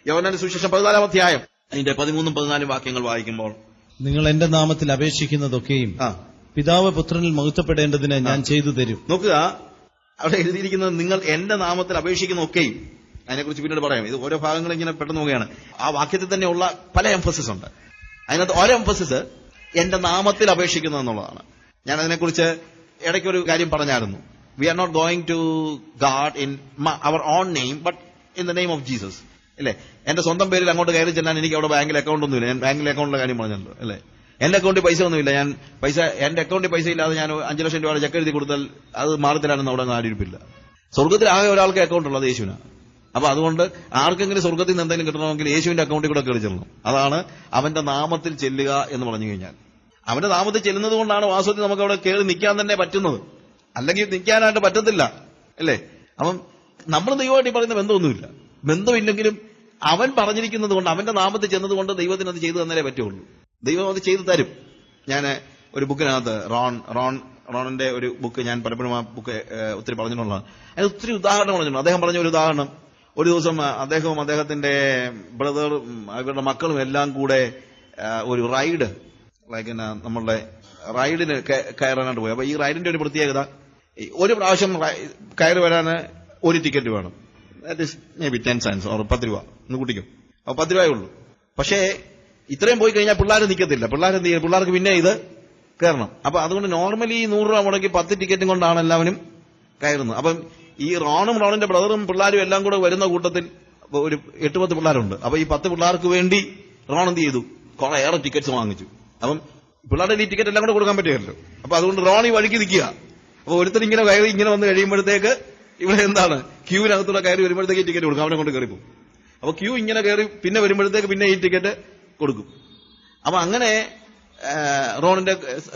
യോഹന്നാന്റെ സുവിശേഷം 14-ാം അധ്യായം അതിന്റെ 13-14 വാക്യങ്ങൾ വായിക്കുമ്പോൾ, നിങ്ങൾ എന്റെ നാമത്തിൽ അപേക്ഷിക്കുന്നതൊക്കെയും പിതാവ് പുത്രനിൽ മഹത്വപ്പെടേണ്ടതിന് ഞാൻ ചെയ്തു തരും. നോക്കുക, അവിടെ എഴുതിയിരിക്കുന്നത് നിങ്ങൾ എന്റെ നാമത്തിൽ അപേക്ഷിക്കുന്നതൊക്കെയും. അതിനെക്കുറിച്ച് പിന്നീട് പറയാം. ഇത് ഓരോ ഭാഗങ്ങൾ ഇങ്ങനെ പെട്ടെന്ന് നോക്കുകയാണ്. ആ വാക്യത്തിൽ തന്നെയുള്ള പല എംഫസിസ് ഉണ്ട്. അതിനകത്ത് ഓരോ എംഫസിസ് എന്റെ നാമത്തിൽ അപേക്ഷിക്കുന്നത് എന്നുള്ളതാണ്. ഞാൻ അതിനെക്കുറിച്ച് ഇടയ്ക്കൊരു കാര്യം പറഞ്ഞായിരുന്നു. We are not going to God in our own name but in the name of Jesus. അല്ലേ? എന്റെ സ്വന്തം പേരിൽ അങ്ങോട്ട് കയറി ചെല്ലാൻ എനിക്ക് അവിടെ ബാങ്കിൽ അക്കൗണ്ട് ഒന്നുമില്ല. ഞാൻ ബാങ്കിൽ അക്കൗണ്ടിലെ കാര്യം പറഞ്ഞല്ലോ. അല്ലേ? എന്റെ അക്കൗണ്ടിൽ പൈസ ഒന്നുമില്ല. എന്റെ അക്കൗണ്ടിൽ പൈസ ഇല്ലാതെ ഞാൻ 5 ലക്ഷം രൂപയുടെ ചെക്ക് എഴുതി കൊടുത്താൽ അത് മാറത്തിലാണെന്ന് അവിടെ ആടിയിരിപ്പില്ല. സ്വർഗത്തിൽ ആകെ ഒരാൾക്ക് അക്കൗണ്ട് ഉള്ളത് യേശുവിനാണ്. അപ്പൊ അതുകൊണ്ട് ആർക്കെങ്കിലും സ്വർഗത്തിൽ നിന്ന് എന്തെങ്കിലും കിട്ടണമെങ്കിൽ യേശുവിന്റെ അക്കൗണ്ടിൽ കൂടെ കയറി ചെല്ലണം. അതാണ് അവന്റെ നാമത്തിൽ ചെല്ലുക എന്ന് പറഞ്ഞു കഴിഞ്ഞാൽ. അവന്റെ നാമത്തിൽ ചെല്ലുന്നത് കൊണ്ടാണ് വാസ്തവത്തിൽ നമുക്ക് അവിടെ കയറി നിൽക്കാൻ തന്നെ പറ്റുന്നത്. അല്ലെങ്കിൽ നിൽക്കാനായിട്ട് പറ്റത്തില്ല. അല്ലേ? അപ്പം നമ്മൾ ദൈവമായിട്ട് പറയുന്ന ബന്ധമൊന്നുമില്ല. ബന്ധമില്ലെങ്കിലും അവൻ പറഞ്ഞിരിക്കുന്നത് കൊണ്ട്, അവന്റെ നാമത്തിൽ ചെന്നത് കൊണ്ട് ദൈവത്തിന് അത് ചെയ്തു തന്നാലേ പറ്റുള്ളൂ. ദൈവം അത് ചെയ്തു തരും. ഞാൻ ഒരു ബുക്കിനകത്ത് റോണിന്റെ ഒരു ബുക്ക്, ഞാൻ പലപ്പോഴും ആ ബുക്ക് ഒത്തിരി പറഞ്ഞിട്ടുള്ളതാണ്. അതിന് ഒത്തിരി ഉദാഹരണം പറഞ്ഞിട്ടുണ്ട്. അദ്ദേഹം പറഞ്ഞ ഒരു ഉദാഹരണം, ഒരു ദിവസം അദ്ദേഹവും അദ്ദേഹത്തിന്റെ ബ്രദറും ഇവരുടെ മക്കളും എല്ലാം കൂടെ ഒരു റൈഡ്, ലൈക്ക് നമ്മളുടെ റൈഡിന് കയറാനായിട്ട് പോയി. അപ്പൊ ഈ റൈഡിന്റെ ഒരു പ്രത്യേകത, ഒരു പ്രാവശ്യം കയറി വരാൻ ഒരു ടിക്കറ്റ് വേണം. That is may be 10 cents or 10 രൂപ എന്ന് കൂട്ടിക്കും. അപ്പൊ 10 രൂപയേ ഉള്ളൂ. പക്ഷേ ഇത്രയും പോയി കഴിഞ്ഞാൽ പിള്ളേർ നിൽക്കത്തില്ല. പിള്ളേർക്ക് പിന്നെ ഇത് കയറണം. അപ്പൊ അതുകൊണ്ട് നോർമലി 100 രൂപ മുടക്കി 10 ടിക്കറ്റും കൊണ്ടാണ് എല്ലാവരും കയറുന്നത്. അപ്പം ഈ റോണിന്റെ ബ്രദറും പിള്ളേരും എല്ലാം കൂടെ വരുന്ന കൂട്ടത്തിൽ ഒരു 8-10 പിള്ളേരുണ്ട്. അപ്പൊ ഈ 10 പിള്ളേർക്ക് വേണ്ടി റോൺ എന്ത് ചെയ്തു? കുറെ ഏറെ ടിക്കറ്റ്സ് വാങ്ങിച്ചു. അപ്പം പിള്ളേരുടെ ഈ ടിക്കറ്റ് എല്ലാം കൂടെ കൊടുക്കാൻ പറ്റുമല്ലോ. അപ്പൊ അതുകൊണ്ട് റോൺ ഈ വഴിക്ക് നിൽക്കുക. അപ്പൊ ഒരുത്തർ ഇങ്ങനെ കയറി ഇങ്ങനെ വന്ന് കഴിയുമ്പോഴത്തേക്ക് ഇവിടെ എന്താണ്, ക്യൂവിനകത്തൂടെ കയറി വരുമ്പോഴത്തേക്ക് ടിക്കറ്റ് കൊടുക്കും. അവനെ കൊണ്ട് കയറിപ്പോകും. അപ്പൊ ക്യൂ ഇങ്ങനെ കയറി പിന്നെ വരുമ്പോഴത്തേക്ക് പിന്നെ ഈ ടിക്കറ്റ് കൊടുക്കും. അപ്പൊ അങ്ങനെ റോണിന്റെ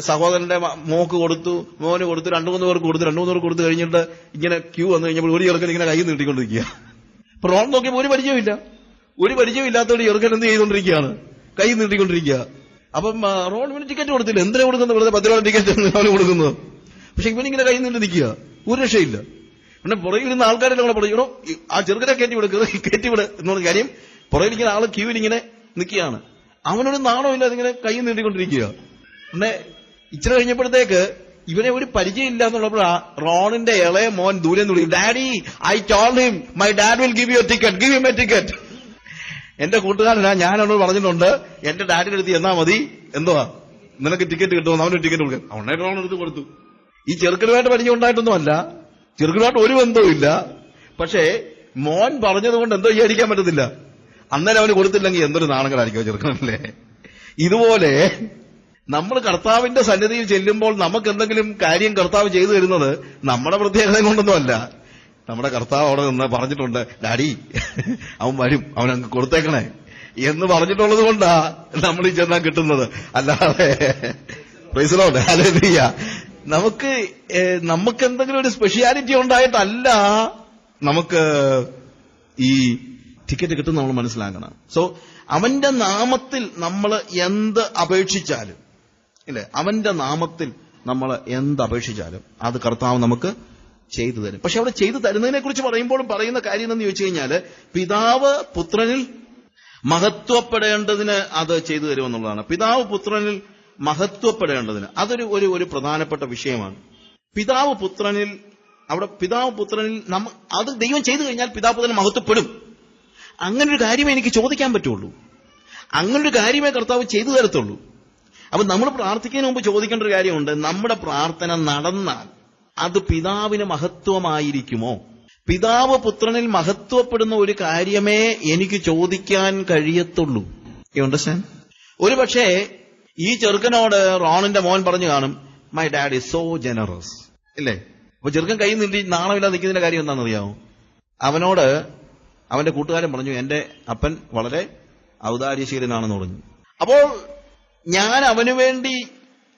സഹോദരന്റെ മോന് കൊടുത്തു, 2-3 പേർക്ക് കൊടുത്തു. 2-3 പേർക്ക് കൊടുത്തു കഴിഞ്ഞിട്ട് ഇങ്ങനെ ക്യൂ വന്നു കഴിഞ്ഞപ്പോൾ ഒരു ചെറുക്കൻ ഇങ്ങനെ കൈ നീട്ടിക്കൊണ്ടിരിക്കുക. അപ്പൊ റോൺ നോക്കിയപ്പോൾ ഒരു പരിചയമില്ലാത്തവര് ചെറുക്കൻ എന്ത് ചെയ്തുകൊണ്ടിരിക്കുകയാണ്? കൈ നീട്ടിക്കൊണ്ടിരിക്കുക. അപ്പം റോൺ ഇവന് ടിക്കറ്റ് കൊടുത്തില്ല. എന്തിനാ കൊടുക്കുന്നത്? വെറുതെ 10 രൂപ ടിക്കറ്റ് അവന് കൊടുക്കുന്നത്. പക്ഷെ ഇവനിങ്ങനെ കൈ നീട്ടി നിൽക്കുക, ഒരു രക്ഷയില്ല. പിന്നെ പുറകിൽ ഇരുന്ന ആൾക്കാരെല്ലാം കൂടെ പറയണോ ആ ചെറുക്കനെ കയറ്റിവിട് എന്നുള്ള കാര്യം. പുറകിലിരിക്കുന്ന ആള് ക്യൂവിൽ ഇങ്ങനെ നിൽക്കുകയാണ്. അവനൊരു നാണമില്ല, അതിങ്ങനെ കൈ നീട്ടിക്കൊണ്ടിരിക്കുക. പിന്നെ ഇച്ചിരി കഴിഞ്ഞപ്പോഴത്തേക്ക് ഇവനെ ഒരു പരിചയമില്ല എന്നുള്ളപ്പോഴാ റോണിന്റെ ഇളയ മോൻ ദൂരെ നിന്ന് വിളിക്കും, daddy I told him my dad will give you A ticket, give him A ticket. എന്റെ കൂട്ടുകാരനാ, ഞാൻ അവനോട് പറഞ്ഞിട്ടുണ്ട് എന്റെ ഡാഡിയുടെ അടുത്ത് എന്നാ മതി, എന്തുവാ നിനക്ക് ടിക്കറ്റ് കിട്ടുമെന്ന്. അവനൊരു ടിക്കറ്റ് കൊടുക്കാൻ അവനെ റോൺ എടുത്ത് കൊടുത്തു. ഈ ചെറുക്കനുമായിട്ട് പരിചയം ഉണ്ടായിട്ടൊന്നുമല്ല, ചെറുക്കനുമായിട്ട് ഒരു ബന്ധവുമില്ല. പക്ഷേ മോൻ പറഞ്ഞത് കൊണ്ട് എന്തോ വിചാരിക്കാൻ പറ്റത്തില്ല. അന്നേരം അവന് കൊടുത്തില്ലെങ്കിൽ എന്തൊരു നാണങ്ങളായിരിക്കും ചെറുക്കനല്ലേ. ഇതുപോലെ നമ്മൾ കർത്താവിന്റെ സന്നിധിയിൽ ചെല്ലുമ്പോൾ നമുക്ക് എന്തെങ്കിലും കാര്യം കർത്താവ് ചെയ്തു തരുന്നത് നമ്മുടെ പ്രത്യേകത കൊണ്ടൊന്നുമല്ല. നമ്മുടെ കർത്താവ് അവിടെ നിന്ന് പറഞ്ഞിട്ടുണ്ട്, ഡാഡി അവൻ വരും, അവനങ്ങ് കൊടുത്തേക്കണേ എന്ന് പറഞ്ഞിട്ടുള്ളത് കൊണ്ടാ നമ്മൾ ഈ ചെന്നാൽ കിട്ടുന്നത്. അല്ലാതെ പ്രൈസ് ലോർഡ്, ഹല്ലേലൂയ, നമുക്ക് എന്തെങ്കിലും ഒരു സ്പെഷ്യാലിറ്റി ഉണ്ടായിട്ടല്ല നമുക്ക് ഈ ടിക്കറ്റ് കിട്ടും. നമ്മൾ മനസ്സിലാക്കണം. സോ അവന്റെ നാമത്തിൽ നമ്മൾ എന്ത് അപേക്ഷിച്ചാലും, ഇല്ലേ, അവന്റെ നാമത്തിൽ നമ്മൾ എന്ത് അപേക്ഷിച്ചാലും അത് കർത്താവ് നമുക്ക് ചെയ്തു തരും. പക്ഷെ അവിടെ ചെയ്തു തരുന്നതിനെ കുറിച്ച് പറയുമ്പോഴും പറയുന്ന കാര്യം എന്ന് ചോദിച്ചു കഴിഞ്ഞാല്, പിതാവ് പുത്രനിൽ മഹത്വപ്പെടേണ്ടതിന് അത് ചെയ്തു തരുമെന്നുള്ളതാണ്. പിതാവ് പുത്രനിൽ മഹത്വപ്പെടേണ്ടതിന് അതൊരു ഒരു പ്രധാനപ്പെട്ട വിഷയമാണ്. പിതാവ് പുത്രനിൽ അത് ദൈവം ചെയ്തു കഴിഞ്ഞാൽ പിതാവ് പുത്രനിൽ മഹത്വപ്പെടും. അങ്ങനൊരു കാര്യമേ എനിക്ക് ചോദിക്കാൻ പറ്റുള്ളൂ. അങ്ങനൊരു കാര്യമേ കർത്താവ് ചെയ്തു തരത്തുള്ളൂ. അപ്പൊ നമ്മൾ പ്രാർത്ഥിക്കുന്നതിന് മുമ്പ് ചോദിക്കേണ്ട ഒരു കാര്യമുണ്ട്, നമ്മുടെ പ്രാർത്ഥന നടന്നാൽ അത് പിതാവിന് മഹത്വമായിരിക്കുമോ? പിതാവ് പുത്രനിൽ മഹത്വപ്പെടുന്ന ഒരു കാര്യമേ എനിക്ക് ചോദിക്കാൻ കഴിയത്തുള്ളൂ. You understand? ഒരു പക്ഷേ ഈ ചെറുക്കനോട് റോണിന്റെ മോൻ പറഞ്ഞു കാണും, my dad is so generous, ഇല്ലേ? അപ്പൊ ചെറുക്കൻ കൈ നീട്ടി നാണമില്ലാതെ നിൽക്കുന്നതിന്റെ കാര്യം എന്താണെന്നറിയാമോ? അവനോട് അവന്റെ കൂട്ടുകാരൻ പറഞ്ഞു, എന്റെ അപ്പൻ വളരെ ഔദാര്യശീലനാണെന്ന് പറഞ്ഞു. അപ്പോൾ ഞാൻ അവന് വേണ്ടി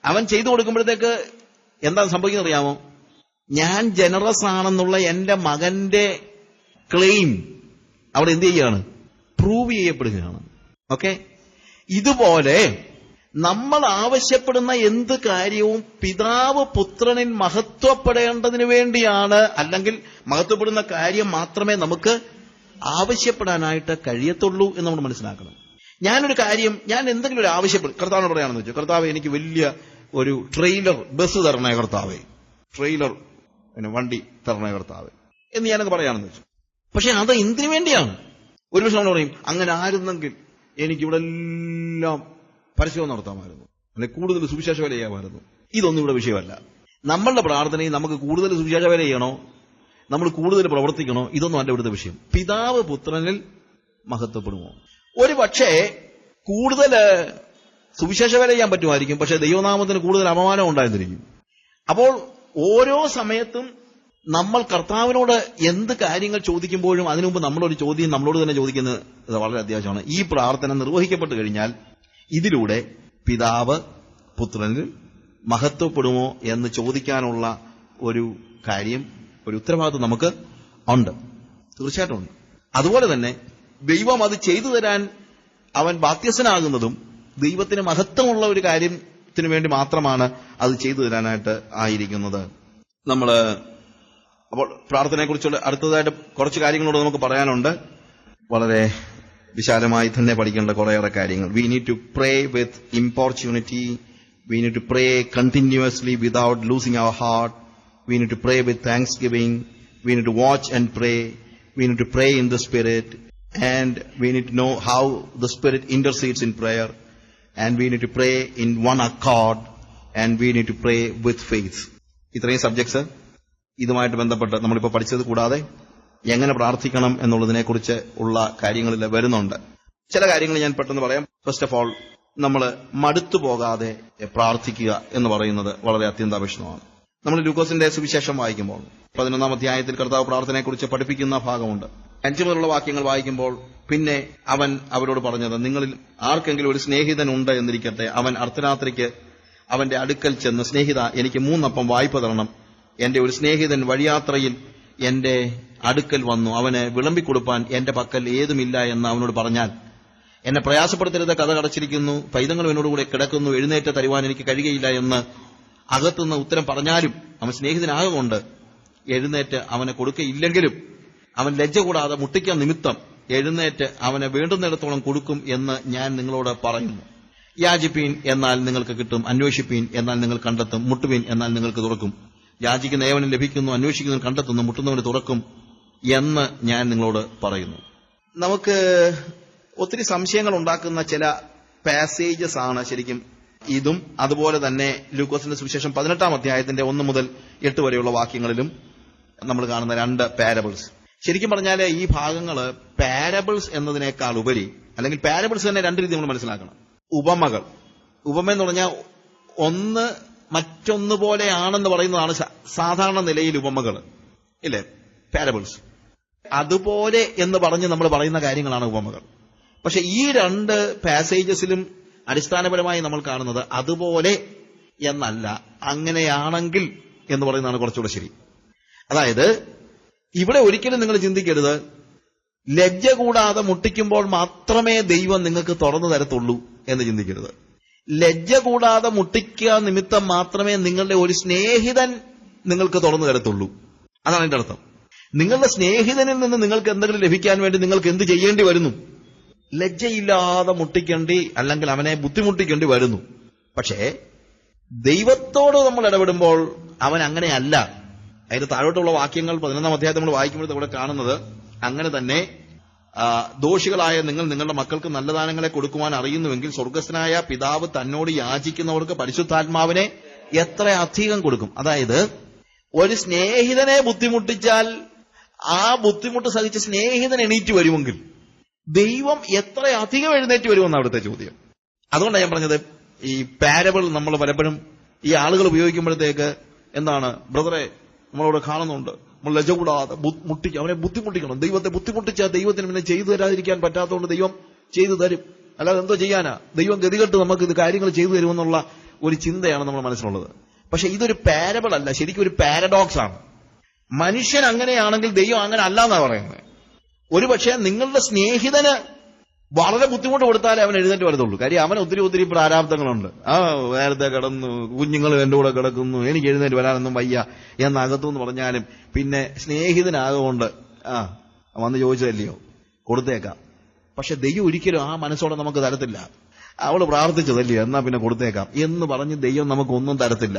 അവൻ ചെയ്തു കൊടുക്കുമ്പോഴത്തേക്ക് എന്താ സംഭവിക്കുന്നത് അറിയാമോ? ഞാൻ ജനറസ് ആണെന്നുള്ള എന്റെ മകന്റെ ക്ലെയിം അവിടെ എന്ത് ചെയ്യുകയാണ്? പ്രൂവ് ചെയ്യപ്പെടുകയാണ്. ഓക്കെ, ഇതുപോലെ നമ്മൾ ആവശ്യപ്പെടുന്ന എന്ത് കാര്യവും പിതാവ് പുത്രനിൽ മഹത്വപ്പെടേണ്ടതിന് വേണ്ടിയാണ്. അല്ലെങ്കിൽ മഹത്വപ്പെടുന്ന കാര്യം മാത്രമേ നമുക്ക് ആവശ്യപ്പെടാനായിട്ട് കഴിയത്തുള്ളൂ എന്ന് നമ്മൾ മനസ്സിലാക്കണം. ഞാൻ എന്തെങ്കിലും ഒരു ആവശ്യപ്പെടും, കർത്താവിനോട് പറയാണെന്ന് വെച്ചു, കർത്താവ് എനിക്ക് വലിയ ഒരു ട്രെയിലർ ബസ് തരണേ കർത്താവേ, ട്രെയിലർ വണ്ടി തരണേ കർത്താവേ എന്ന് ഞാനൊക്കെ പറയാണെന്ന് വെച്ചു. പക്ഷെ അത് എന്തിനു വേണ്ടിയാണ്? ഒരു പക്ഷെ നമ്മൾ പറയും, അങ്ങനെ ആയിരുന്നെങ്കിൽ എനിക്ക് ഇവിടെ എല്ലാം പരസ്യവും നടത്താമായിരുന്നു, അല്ലെ കൂടുതൽ സുവിശേഷ വേല ചെയ്യാമായിരുന്നു. ഇതൊന്നും ഇവിടെ വിഷയമല്ല. നമ്മളുടെ പ്രാർത്ഥനയിൽ നമുക്ക് കൂടുതൽ സുവിശേഷ വേല ചെയ്യണോ, നമ്മൾ കൂടുതൽ പ്രവർത്തിക്കണോ, ഇതൊന്നും അല്ല ഇവിടുത്തെ വിഷയം. പിതാവ് പുത്രനിൽ മഹത്വപ്പെടുമോ? ഒരു പക്ഷേ കൂടുതൽ സുവിശേഷ വേല ചെയ്യാൻ പറ്റുമായിരിക്കും, പക്ഷെ ദൈവനാമത്തിന് കൂടുതൽ അപമാനം ഉണ്ടായിരുന്നിരിക്കും. അപ്പോൾ ഓരോ സമയത്തും നമ്മൾ കർത്താവിനോട് എന്ത് കാര്യങ്ങൾ ചോദിക്കുമ്പോഴും അതിനു മുമ്പ് നമ്മളൊരു ചോദ്യം നമ്മളോട് തന്നെ ചോദിക്കുന്നത് വളരെ അത്യാവശ്യമാണ്. ഈ പ്രാർത്ഥന നിർവഹിക്കപ്പെട്ടു കഴിഞ്ഞാൽ ഇതിലൂടെ പിതാവ് പുത്രനിൽ മഹത്വപ്പെടുമോ എന്ന് ചോദിക്കാനുള്ള ഒരു കാര്യം, ഒരു ഉത്തരവാദിത്വം നമുക്ക് ഉണ്ട്, തീർച്ചയായിട്ടും ഉണ്ട്. അതുപോലെ തന്നെ ദൈവം അത് ചെയ്തു തരാൻ അവൻ ബാധ്യസ്ഥനാകുന്നതും ദൈവത്തിന് മഹത്വമുള്ള ഒരു കാര്യത്തിന് വേണ്ടി മാത്രമാണ് അത് ചെയ്തു തരാനായിട്ട് ആയിരിക്കുന്നത്. അപ്പോൾ പ്രാർത്ഥനയെക്കുറിച്ചുള്ള അടുത്തതായിട്ട് കുറച്ച് കാര്യങ്ങളോട് നമുക്ക് പറയാനുണ്ട്. വളരെ വിശാലമായി തന്നെ പഠിക്കേണ്ട കുറേയേറെ കാര്യങ്ങൾ. We need to pray with importunity. We need to pray continuously without losing our heart. We need to pray with thanksgiving. We need to watch and pray. We need to pray in the spirit. And we need to know how the Spirit intercedes in prayer. And we need to pray in one accord. And we need to pray with faith. ഇത്രയും subjects ഇതുമായിട്ട് ബന്ധപ്പെട്ട് നമ്മളിപ്പോൾ പഠിച്ചത് കൂടാതെ എങ്ങനെ പ്രാർത്ഥിക്കണം എന്നുള്ളതിനെക്കുറിച്ച് ഉള്ള കാര്യങ്ങളിൽ വരുന്നുണ്ട്. ചില കാര്യങ്ങൾ ഞാൻ പെട്ടെന്ന് പറയാം. ഫസ്റ്റ് ഓഫ് ഓൾ, നമ്മൾ മടുത്തു പോകാതെ പ്രാർത്ഥിക്കുക എന്ന് പറയുന്നത് വളരെ അത്യന്താപേക്ഷിതമാണ്. നമ്മൾ ലൂക്കോസിന്റെ സുവിശേഷം വായിക്കുമ്പോൾ 11-ാം അധ്യായത്തിൽ കർത്താവ് പ്രാർത്ഥനയെക്കുറിച്ച് പഠിപ്പിക്കുന്ന ഭാഗമുണ്ട്. 5 മുതലുള്ള വാക്യങ്ങൾ വായിക്കുമ്പോൾ പിന്നെ അവൻ അവരോട് പറഞ്ഞത്, നിങ്ങളിൽ ആർക്കെങ്കിലും ഒരു സ്നേഹിതൻ ഉണ്ട് എന്നിരിക്കട്ടെ, അവൻ അർദ്ധരാത്രിക്ക് അവന്റെ അടുക്കൽ ചെന്ന്, സ്നേഹിത, എനിക്ക് 3 അപ്പം വായ്പ തരണം. എന്റെ ഒരു സ്നേഹിതൻ വഴിയാത്രയിൽ എന്റെ അടുക്കൽ വന്നു, അവന് വിളമ്പിക്കൊടുപ്പാൻ എന്റെ പക്കൽ ഏതുമില്ല എന്ന് അവനോട് പറഞ്ഞാൽ, എന്നെ പ്രയാസപ്പെടുത്തരുത്, കഥ കടച്ചിരിക്കുന്നു, പൈതങ്ങൾ എന്നോടുകൂടെ കിടക്കുന്നു, എഴുന്നേറ്റ് തരുവാൻ എനിക്ക് കഴിയുകയില്ല എന്ന് അകത്തുനിന്ന് ഉത്തരം പറഞ്ഞാലും അവൻ സ്നേഹിതനാകൊണ്ട് എഴുന്നേറ്റ് അവനെ കൊടുക്കയില്ലെങ്കിലും അവൻ ലജ്ജ കൂടാതെ മുട്ടിക്കാൻ നിമിത്തം എഴുന്നേറ്റ് അവനെ വേണ്ടുന്നിടത്തോളം കൊടുക്കും എന്ന് ഞാൻ നിങ്ങളോട് പറയുന്നു. യാചിപ്പീൻ, എന്നാൽ നിങ്ങൾക്ക് കിട്ടും. അന്വേഷിപ്പീൻ, എന്നാൽ നിങ്ങൾ കണ്ടെത്തും. മുട്ടുവീൻ, എന്നാൽ നിങ്ങൾക്ക് തുറക്കും. യാചിക്കുന്ന ഏവനും ലഭിക്കുന്നു, അന്വേഷിക്കുന്നവൻ കണ്ടെത്തുന്നു, മുട്ടുന്നവന് തുറക്കും എന്ന് ഞാൻ നിങ്ങളോട് പറയുന്നു. നമുക്ക് ഒത്തിരി സംശയങ്ങൾ ഉണ്ടാക്കുന്ന ചില പാസേജസ് ആണ് ശരിക്കും ഇതും. അതുപോലെ തന്നെ ലൂക്കോസിന്റെ സുവിശേഷം 18-ാം അധ്യായത്തിന്റെ 1 മുതൽ 8 വരെയുള്ള വാക്യങ്ങളിലും നമ്മൾ കാണുന്ന 2 പാരബിൾസ്. ശരിക്കും പറഞ്ഞാൽ ഈ ഭാഗങ്ങള് പാരബിൾസ് എന്നതിനേക്കാൾ ഉപരി, അല്ലെങ്കിൽ പാരബിൾസ് തന്നെ 2 രീതി നമ്മൾ മനസ്സിലാക്കണം. ഉപമകൾ. ഉപമ എന്ന് പറഞ്ഞാൽ ഒന്ന് മറ്റൊന്നു പോലെയാണെന്ന് പറയുന്നതാണ് സാധാരണ നിലയിൽ ഉപമകൾ, ഇല്ലേ? പാരബിൾസ്. അതുപോലെ എന്ന് പറഞ്ഞ് നമ്മൾ പറയുന്ന കാര്യങ്ങളാണ് ഉപമകൾ. പക്ഷെ ഈ 2 പാസേജസിലും അടിസ്ഥാനപരമായി നമ്മൾ കാണുന്നത് അതുപോലെ എന്നല്ല, അങ്ങനെയാണെങ്കിൽ എന്ന് പറയുന്നതാണ് കുറച്ചുകൂടെ ശരി. അതായത് ഇവിടെ ഒരിക്കലും നിങ്ങൾ ചിന്തിക്കരുത്, ലജ്ജ കൂടാതെ മുട്ടിക്കുമ്പോൾ മാത്രമേ ദൈവം നിങ്ങൾക്ക് തുറന്നു തരത്തുള്ളൂ എന്ന് ചിന്തിക്കരുത്. ലജ്ജ കൂടാതെ മുട്ടിക്കുക നിമിത്തം മാത്രമേ നിങ്ങളുടെ ഒരു സ്നേഹിതൻ നിങ്ങൾക്ക് തുറന്നു തരത്തുള്ളൂ. അതാണ് എന്റെ അർത്ഥം. നിങ്ങളുടെ സ്നേഹിതനിൽ നിന്ന് നിങ്ങൾക്ക് എന്തെങ്കിലും ലഭിക്കാൻ വേണ്ടി നിങ്ങൾക്ക് എന്ത് ചെയ്യേണ്ടി വരുന്നു? ലജ്ജയില്ലാതെ മുട്ടിക്കേണ്ടി, അല്ലെങ്കിൽ അവനെ ബുദ്ധിമുട്ടിക്കേണ്ടി വരുന്നു. പക്ഷേ ദൈവത്തോട് നമ്മൾ ഇടപെടുമ്പോൾ അവൻ അങ്ങനെയല്ല. അതിന്റെ താഴോട്ടുള്ള വാക്യങ്ങൾ 11-ാം അധ്യായത്തിൽ നമ്മൾ വായിക്കുമ്പോൾ ഇവിടെ കാണുന്നത് അങ്ങനെ തന്നെ. ദോഷികളായ നിങ്ങൾ നിങ്ങളുടെ മക്കൾക്ക് നല്ല ദാനങ്ങളെ കൊടുക്കുവാൻ അറിയുന്നുവെങ്കിൽ സ്വർഗസ്ഥനായ പിതാവ് തന്നോട് യാചിക്കുന്നവർക്ക് പരിശുദ്ധാത്മാവിനെ എത്ര അധികം കൊടുക്കും. അതായത് ഒരു സ്നേഹിതനെ ബുദ്ധിമുട്ടിച്ചാൽ ആ ബുദ്ധിമുട്ട് സഹിച്ച് സ്നേഹിതൻ എണീറ്റ് വരുമെങ്കിൽ ദൈവം എത്ര അധികം എഴുന്നേറ്റ് വരുമെന്ന് അവിടുത്തെ ചോദ്യം. അതുകൊണ്ടാണ് ഞാൻ പറഞ്ഞത്, ഈ പാരബിൾ നമ്മൾ പലപ്പോഴും ഈ ആളുകൾ ഉപയോഗിക്കുമ്പോഴത്തേക്ക് എന്താണ്, ബ്രദറെ നമ്മളവിടെ കാണുന്നുണ്ട്, നമ്മൾ ലജ്ജ കൂടാതെ അവനെ ബുദ്ധിമുട്ടിക്കണം. ദൈവത്തെ ബുദ്ധിമുട്ടിച്ചാൽ ദൈവത്തിന് പിന്നെ ചെയ്തു തരാതിരിക്കാൻ പറ്റാത്തതുകൊണ്ട് ദൈവം ചെയ്തു തരും, അല്ലാതെ എന്തോ ചെയ്യാനാ, ദൈവം ഗതികെട്ട് നമുക്ക് ഇത് കാര്യങ്ങൾ ചെയ്തു തരുമെന്നുള്ള ഒരു ചിന്തയാണ് നമ്മൾ മനസ്സിലുള്ളത്. പക്ഷെ ഇതൊരു പാരബിൾ അല്ല, ശരിക്കും ഒരു പാരഡോക്സ് ആണ്. മനുഷ്യൻ അങ്ങനെയാണെങ്കിൽ ദൈവം അങ്ങനെ അല്ല എന്നാ പറയുന്നത്. ഒരുപക്ഷെ നിങ്ങളുടെ സ്നേഹിതന് വളരെ ബുദ്ധിമുട്ട് കൊടുത്താലേ അവൻ എഴുന്നേറ്റ് വരത്തുള്ളൂ. കാര്യം അവന് ഒത്തിരി പ്രാരാബ്ദങ്ങളുണ്ട്. നേരത്തെ കിടന്നു, കുഞ്ഞുങ്ങൾ എന്റെ കൂടെ കിടക്കുന്നു, എനിക്ക് എഴുന്നേറ്റ് വരാനൊന്നും വയ്യ എന്നകത്തുനിന്ന് പറഞ്ഞാലും പിന്നെ സ്നേഹിതനാകൊണ്ട് വന്ന് ചോദിച്ചതല്ലയോ കൊടുത്തേക്കാം. പക്ഷെ ദൈവം ഒരിക്കലും ആ മനസ്സോടെ നമുക്ക് തരത്തില്ല. അവള് പ്രാർത്ഥിച്ചതല്ലേ, എന്നാ പിന്നെ കൊടുത്തേക്കാം എന്ന് പറഞ്ഞ് ദൈവം നമുക്ക് ഒന്നും തരത്തില്ല.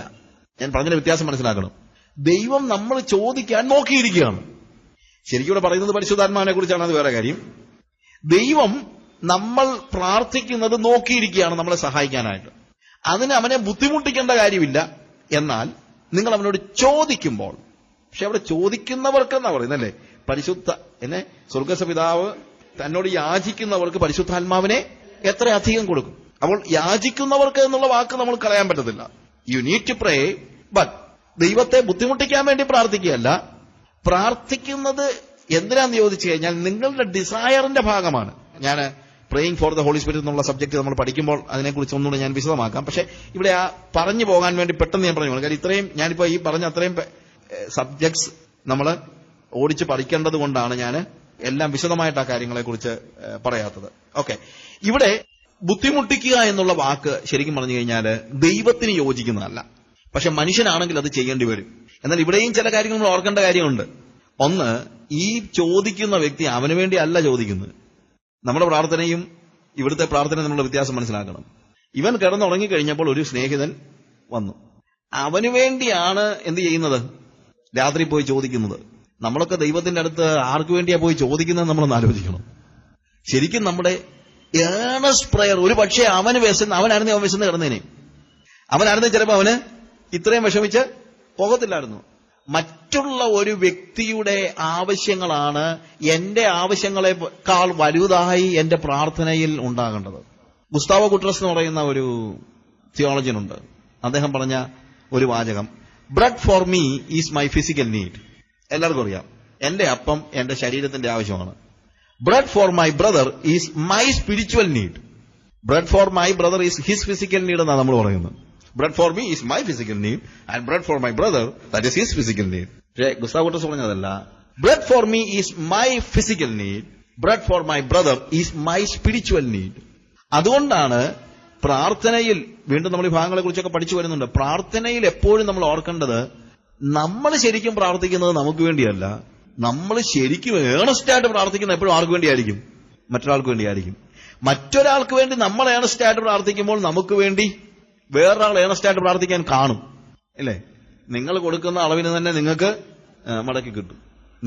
ഞാൻ പറഞ്ഞതിന്റെ വ്യത്യാസം മനസ്സിലാക്കണം. ദൈവം നമ്മൾ ചോദിക്കാൻ നോക്കിയിരിക്കുകയാണ്. ശരിക്കും ഇവിടെ പറയുന്നത് പരിശുദ്ധാത്മാവിനെ കുറിച്ചാണ്, അത് വേറെ കാര്യം. ദൈവം നമ്മൾ പ്രാർത്ഥിക്കുന്നത് നോക്കിയിരിക്കുകയാണ് നമ്മളെ സഹായിക്കാനായിട്ട്. അതിന് അവനെ ബുദ്ധിമുട്ടിക്കേണ്ട കാര്യമില്ല. എന്നാൽ നിങ്ങൾ അവനോട് ചോദിക്കുമ്പോൾ, പക്ഷെ അവിടെ ചോദിക്കുന്നവർക്കെന്നാ പറയുന്നല്ലേ, പരിശുദ്ധ എന്നെ സ്വർഗസ്വപിതാവ് തന്നോട് യാചിക്കുന്നവർക്ക് പരിശുദ്ധാത്മാവിനെ എത്രയധികം കൊടുക്കും. അപ്പോൾ യാചിക്കുന്നവർക്ക് എന്നുള്ള വാക്ക് നമ്മൾ കളയാൻ പറ്റത്തില്ല. You need to pray, but ദൈവത്തെ ബുദ്ധിമുട്ടിക്കാൻ വേണ്ടി പ്രാർത്ഥിക്കുകയല്ല. പ്രാർത്ഥിക്കുന്നത് എന്തിനാന്ന് ചോദിച്ചു കഴിഞ്ഞാൽ നിങ്ങളുടെ ഡിസയറിന്റെ ഭാഗമാണ്. ഞാൻ praying for the Holy Spirit എന്നുള്ള സബ്ജക്ട് നമ്മൾ പഠിക്കുമ്പോൾ അതിനെക്കുറിച്ച് ഒന്നുകൂടെ ഞാൻ വിശദമാക്കാം. പക്ഷെ ഇവിടെ ആ പറഞ്ഞു പോകാൻ വേണ്ടി പെട്ടെന്ന് ഞാൻ പറഞ്ഞു, കാര്യം ഇത്രയും ഞാനിപ്പോ ഈ പറഞ്ഞ അത്രയും സബ്ജക്ട്സ് നമ്മൾ ഓടിച്ച് പഠിക്കേണ്ടത് കൊണ്ടാണ് ഞാൻ എല്ലാം വിശദമായിട്ട് ആ കാര്യങ്ങളെക്കുറിച്ച് പറയാത്തത്. ഓക്കെ, ഇവിടെ ബുദ്ധിമുട്ടിക്കുക എന്നുള്ള വാക്ക് ശരിക്കും പറഞ്ഞു കഴിഞ്ഞാൽ ദൈവത്തിന് യോജിക്കുന്നതല്ല. പക്ഷെ മനുഷ്യനാണെങ്കിൽ അത് ചെയ്യേണ്ടി വരും. എന്നാൽ ഇവിടെയും ചില കാര്യങ്ങൾ നമ്മൾ ഓർക്കേണ്ട കാര്യമുണ്ട്. ഒന്ന്, ഈ ചോദിക്കുന്ന വ്യക്തി അവന് വേണ്ടി അല്ല ചോദിക്കുന്നത്. നമ്മുടെ പ്രാർത്ഥനയും ഇവിടുത്തെ പ്രാർത്ഥനയും തമ്മിലുള്ള വ്യത്യാസം മനസ്സിലാക്കണം. ഇവൻ കിടന്നുറങ്ങിക്കഴിഞ്ഞപ്പോൾ ഒരു സ്നേഹിതൻ വന്നു. അവന് വേണ്ടിയാണ് എന്ത് ചെയ്യുന്നത്, രാത്രി പോയി ചോദിക്കുന്നത്. നമ്മളൊക്കെ ദൈവത്തിന്റെ അടുത്ത് ആർക്കു വേണ്ടിയാ പോയി ചോദിക്കുന്നത് നമ്മളൊന്ന് ആലോചിക്കണം. ശരിക്കും നമ്മുടെ ഏണസ്റ്റ് പ്രയർ, ഒരു പക്ഷേ അവനായിരുന്നു അവൻ വിശന്ന് കിടന്നേനെ. അവനായിരുന്നു ചിലപ്പോൾ അവന് ഇത്രയും വിഷമിച്ച് പോകത്തില്ലായിരുന്നു. മറ്റുള്ള ഒരു വ്യക്തിയുടെ ആവശ്യങ്ങളാണ് എന്റെ ആവശ്യങ്ങളെക്കാൾ വലുതായി എന്റെ പ്രാർത്ഥനയിൽ ഉണ്ടാകേണ്ടത്. ഗുസ്താവോ ഗുട്രസ് എന്ന് പറയുന്ന ഒരു തിയോളജിയനുണ്ട്. അദ്ദേഹം പറഞ്ഞ ഒരു വാചകം, bread for me is my physical need. എല്ലാവർക്കും അറിയാം, എന്റെ അപ്പം എന്റെ ശരീരത്തിന്റെ ആവശ്യമാണ്. Bread for my brother is my spiritual need. Bread for my brother is his physical need എന്നാണ് നമ്മൾ പറയുന്നത്. Bread for me is my physical need and bread for my brother that is his physical need. പക്ഷേ Gustavo Guterres പറഞ്ഞതല്ല, bread for me is my physical need, bread for my brother is my spiritual need. അതുകൊണ്ടാണ് പ്രാർത്ഥനയിൽ, വീണ്ടും നമ്മൾ ഈ ഭാഗങ്ങളെ കുറിച്ചൊക്കെ പഠിച്ചു വരുന്നുണ്ട്, പ്രാർത്ഥനയിൽ എപ്പോഴും നമ്മൾ ഓർക്കേണ്ടത്, നമ്മൾ ശരിക്കും പ്രാർത്ഥിക്കുന്നത് നമുക്ക് വേണ്ടിയല്ല. നമ്മൾ ശരിക്കും ഏണസ്റ്റായിട്ട് പ്രാർത്ഥിക്കുന്നത് എപ്പോഴും ആർക്ക് വേണ്ടിയായിരിക്കും? മറ്റൊരാൾക്ക് വേണ്ടിയായിരിക്കും. മറ്റൊരാൾക്ക് വേണ്ടി നമ്മൾ ഏണസ്റ്റായിട്ട് പ്രാർത്ഥിക്കുമ്പോൾ നമുക്ക് വേണ്ടി വേറൊരാൾ ഏണസ്റ്റായിട്ട് പ്രാർത്ഥിക്കാൻ കാണും, അല്ലേ? നിങ്ങൾ കൊടുക്കുന്ന അളവിന് തന്നെ നിങ്ങൾക്ക് മടക്കി കിട്ടും.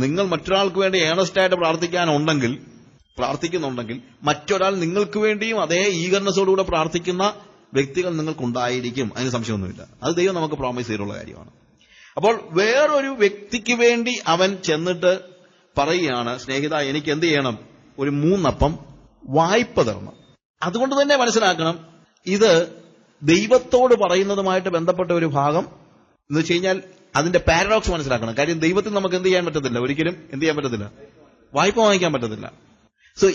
നിങ്ങൾ മറ്റൊരാൾക്ക് വേണ്ടി ഏണസ്റ്റായിട്ട് പ്രാർത്ഥിക്കുന്നുണ്ടെങ്കിൽ മറ്റൊരാൾ നിങ്ങൾക്ക് വേണ്ടിയും അതേ ഈഗർനെസ്സോടുകൂടെ പ്രാർത്ഥിക്കുന്ന വ്യക്തികൾ നിങ്ങൾക്കുണ്ടായിരിക്കും. അതിന് സംശയമൊന്നുമില്ല. അത് ദൈവം നമുക്ക് പ്രോമിസ് ചെയ്തിട്ടുള്ള കാര്യമാണ്. അപ്പോൾ വേറൊരു വ്യക്തിക്ക് വേണ്ടി അവൻ ചെന്നിട്ട് പറയുകയാണ്, സ്നേഹിത എനിക്ക് എന്ത് ചെയ്യണം, ഒരു 3 അപ്പം വായ്പ തരണം. അതുകൊണ്ട് തന്നെ മനസ്സിലാക്കണം, ഇത് ദൈവത്തോട് പറയുന്നതുമായിട്ട് ബന്ധപ്പെട്ട ഒരു ഭാഗം എന്ന് വെച്ച് കഴിഞ്ഞാൽ അതിന്റെ പാരഡോക്സ് മനസ്സിലാക്കണം. കാര്യം ദൈവത്തിൽ നമുക്ക് എന്ത് ചെയ്യാൻ പറ്റത്തില്ല, ഒരിക്കലും എന്ത് ചെയ്യാൻ പറ്റത്തില്ല, വായ്പ വാങ്ങിക്കാൻ പറ്റത്തില്ല. സോ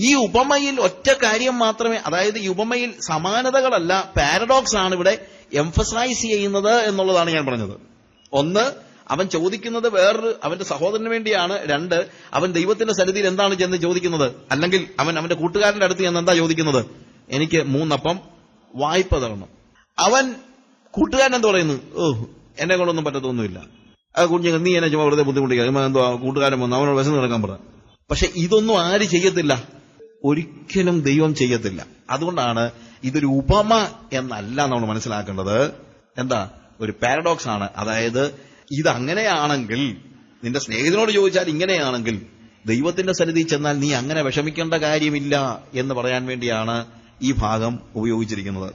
ഈ ഉപമയിൽ ഒറ്റ കാര്യം മാത്രമേ, അതായത് ഈ ഉപമയിൽ സമാനതകളല്ല, പാരഡോക്സ് ആണ് ഇവിടെ എംഫസൈസ് ചെയ്യുന്നത് എന്നുള്ളതാണ് ഞാൻ പറഞ്ഞത്. ഒന്ന്, അവൻ ചോദിക്കുന്നത് വേറൊരു അവന്റെ സഹോദരന് വേണ്ടിയാണ്. 2, അവൻ ദൈവത്തിന്റെ സന്നിധിയിൽ എന്താണ് ചെന്ന് ചോദിക്കുന്നത്, അല്ലെങ്കിൽ അവന്റെ കൂട്ടുകാരന്റെ അടുത്ത് ചെന്ന് എന്താ ചോദിക്കുന്നത്, എനിക്ക് 3 അപ്പം വായ്പ തരണം. അവൻ കൂട്ടുകാരൻ എന്താ പറയുന്നു, എന്നെ കൊണ്ടൊന്നും പറ്റത്തൊന്നുമില്ല, കുഞ്ഞ് നീ എന്നെ ചുമ്മാ വെറുതെ ബുദ്ധിമുട്ടിക്കുക, എന്തോ കൂട്ടുകാരൻ വന്നു അവനോട് വിശന്ന് കിടക്കാൻ പറ. പക്ഷെ ഇതൊന്നും ആര് ചെയ്യത്തില്ല, ഒരിക്കലും ദൈവം ചെയ്യത്തില്ല. അതുകൊണ്ടാണ് ഇതൊരു ഉപമ എന്നല്ല നമ്മൾ മനസ്സിലാക്കേണ്ടത്. എന്താ, ഒരു പാരഡോക്സ് ആണ്. അതായത് ഇതങ്ങനെയാണെങ്കിൽ, നിന്റെ സ്നേഹിതനോട് ചോദിച്ചാൽ ഇങ്ങനെയാണെങ്കിൽ, ദൈവത്തിന്റെ സന്നിധിയിൽ ചെന്നാൽ നീ അങ്ങനെ വിഷമിക്കേണ്ട കാര്യമില്ല എന്ന് പറയാൻ വേണ്ടിയാണ് ഈ ഭാഗം ഉപയോഗിച്ചിരിക്കുന്നത്.